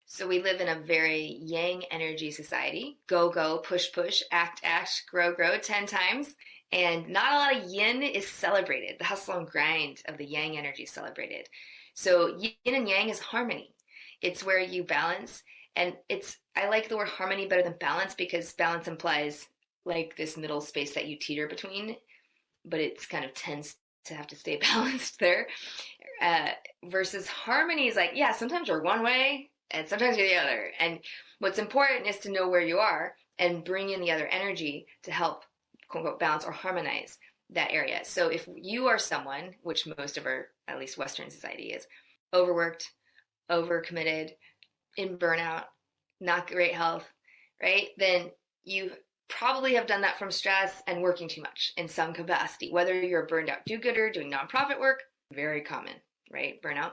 So we live in a very yang energy society. Go, go, push, push, act, act, grow, grow 10 times. And not a lot of yin is celebrated. The hustle and grind of the yang energy is celebrated. So yin and yang is harmony. It's where you balance. And I like the word harmony better than balance because balance implies like this middle space that you teeter between, but it's kind of tends to have to stay balanced there. Uh, Versus harmony is like, yeah, sometimes you're one way and sometimes you're the other. And what's important is to know where you are and bring in the other energy to help, quote unquote, balance or harmonize that area. So if you are someone, which most of our, at least Western society is, overworked, overcommitted, in burnout, not great health, right? Then you probably have done that from stress and working too much in some capacity. Whether you're a burned out do-gooder doing nonprofit work, very common, right? Burnout.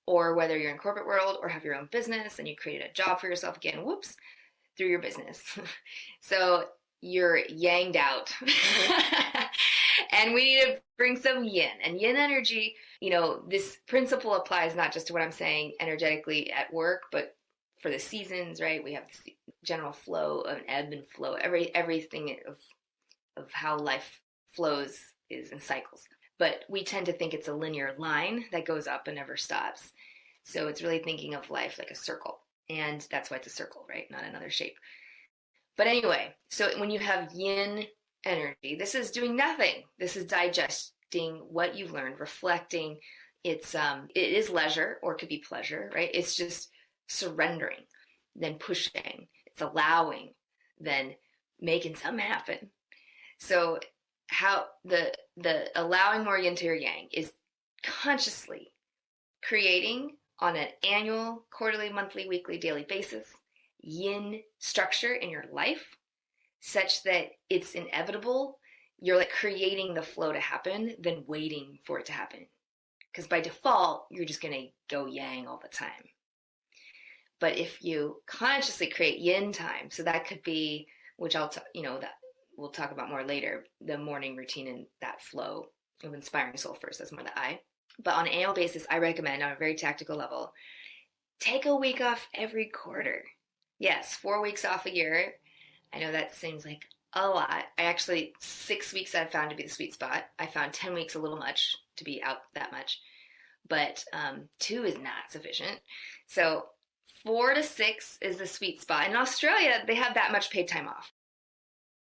Or whether you're in corporate world or have your own business and you created a job for yourself again, whoops, through your business. So you're yanged out. And we need to bring some yin. And yin energy, this principle applies not just to what I'm saying energetically at work, but for the seasons, right? We have this general flow of an ebb and flow. Everything of how life flows is in cycles. But we tend to think it's a linear line that goes up and never stops. So it's really thinking of life like a circle. And that's why it's a circle, right? Not another shape. But anyway, so when you have yin energy, this is doing nothing. This is digesting what you've learned, reflecting. It is leisure or it could be pleasure, right? It's just surrendering, then pushing. It's allowing, then making something happen. So how the allowing more yin to your yang is consciously creating on an annual, quarterly, monthly, weekly, daily basis yin structure in your life such that it's inevitable. You're like creating the flow to happen, then waiting for it to happen. Because by default, you're just going to go yang all the time. But if you consciously create yin time, so that could be, which that we'll talk about more later, the morning routine and that flow of inspiring soul first. That's more the I. But on an annual basis, I recommend on a very tactical level, take a week off every quarter. Yes, 4 weeks off a year. I know that seems like a lot. 6 weeks I've found to be the sweet spot. I found 10 weeks a little much to be out that much. But 2 is not sufficient. So 4 to 6 is the sweet spot. In Australia, they have that much paid time off.